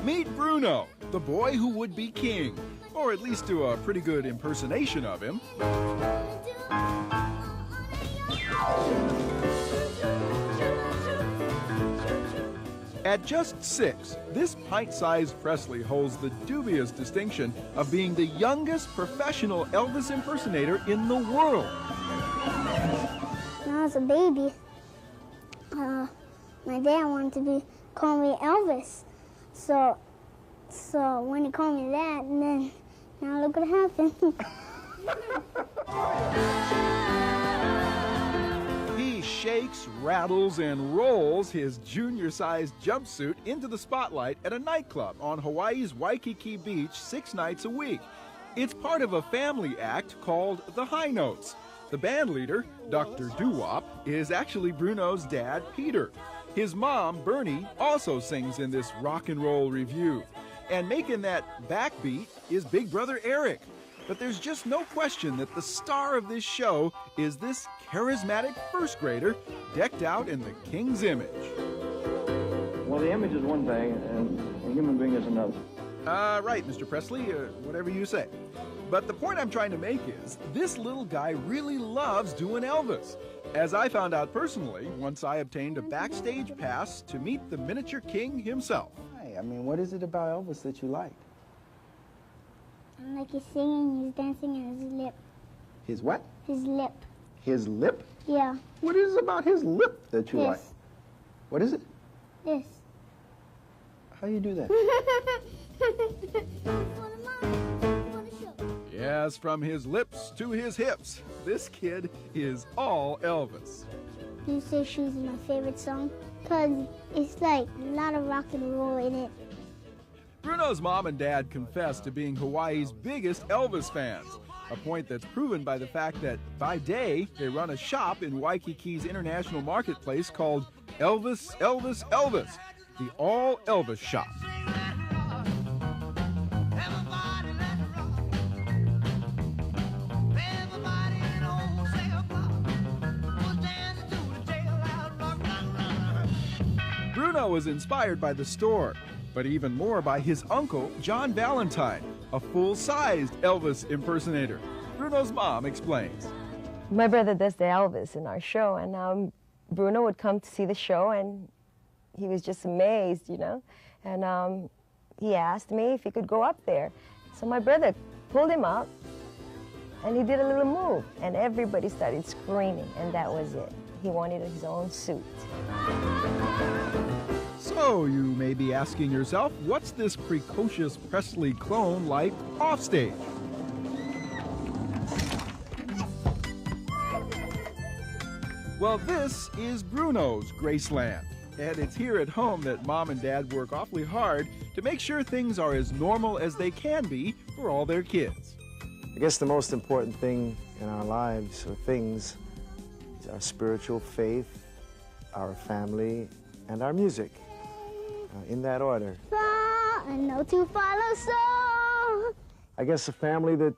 Meet Bruno, the boy who would be king, or at least do a pretty good impersonation of him. At just 6, this pint-sized Presley holds the dubious distinction of being the youngest professional Elvis impersonator in the world. When I was a baby, my dad wanted to call me Elvis. So when he called me that, and then now look what happened. He shakes, rattles, and rolls his junior-sized jumpsuit into the spotlight at a nightclub on Hawaii's Waikiki Beach 6 nights a week. It's part of a family act called the High Notes. The band leader, Dr. Doo-Wop, is actually Bruno's dad, Peter. His mom, Bernie, also sings in this rock and roll revue. And making that backbeat is big brother Eric. But there's just no question that the star of this show is this charismatic first grader decked out in the king's image. Well, the image is one thing, and a human being is another. Right, Mr. Presley, whatever you say. But the point I'm trying to make is, this little guy really loves doing Elvis. As I found out personally, once I obtained a backstage pass to meet the miniature king himself. I mean, what is it about Elvis that you like? I like his singing, his dancing, and his lip. His what? His lip. His lip? Yeah. What is it about his lip that you like? What is it? This. How you do that? Yes, from his lips to his hips, this kid is all Elvis. You Say Shoes is my favorite song because it's like a lot of rock and roll in it. Bruno's mom and dad confess to being Hawaii's biggest Elvis fans, a point that's proven by the fact that by day they run a shop in Waikiki's international marketplace called Elvis, Elvis, Elvis, the all Elvis shop. Bruno was inspired by the store, but even more by his uncle, John Valentine, a full-sized Elvis impersonator. Bruno's mom explains. My brother does the Elvis in our show, and Bruno would come to see the show, and he was just amazed, you know. And he asked me if he could go up there. So my brother pulled him up, and he did a little move, and everybody started screaming, and that was it. He wanted his own suit. So you may be asking yourself, what's this precocious Presley clone like offstage? Well, this is Bruno's Graceland, and it's here at home that Mom and Dad work awfully hard to make sure things are as normal as they can be for all their kids. I guess the most important thing in our lives, or things, is our spiritual faith, our family, and our music. In that order. I know to follow so. I guess a family that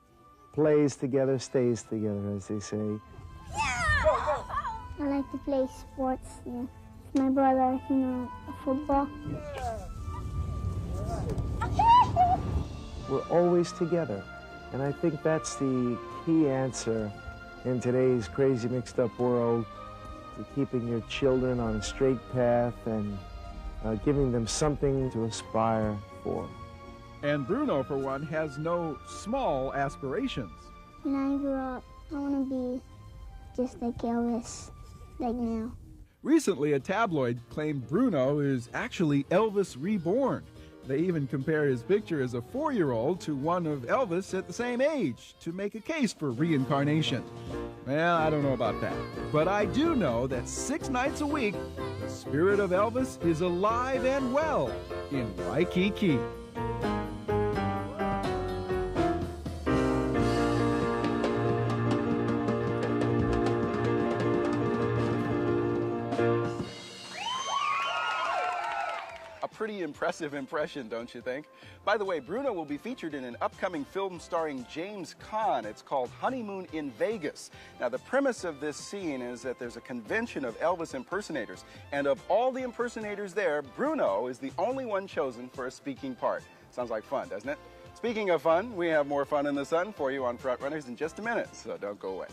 plays together stays together, as they say. I like to play sports. Yeah. My brother, football. We're always together, and I think that's the key answer in today's crazy mixed up world to keeping your children on a straight path and giving them something to aspire for. And Bruno, for one, has no small aspirations. When I grow up, I want to be just like Elvis, like now. Recently, a tabloid claimed Bruno is actually Elvis reborn. They even compare his picture as a 4-year-old to one of Elvis at the same age to make a case for reincarnation. Well, I don't know about that. But I do know that 6 nights a week, the spirit of Elvis is alive and well in Waikiki. pretty impressive impression, don't you think? By the way, Bruno will be featured in an upcoming film starring James Caan. It's called Honeymoon in Vegas. Now, the premise of this scene is that there's a convention of Elvis impersonators, and of all the impersonators there, Bruno is the only one chosen for a speaking part. Sounds like fun, doesn't it? Speaking of fun, we have more fun in the sun for you on Front Runners in just a minute, so don't go away.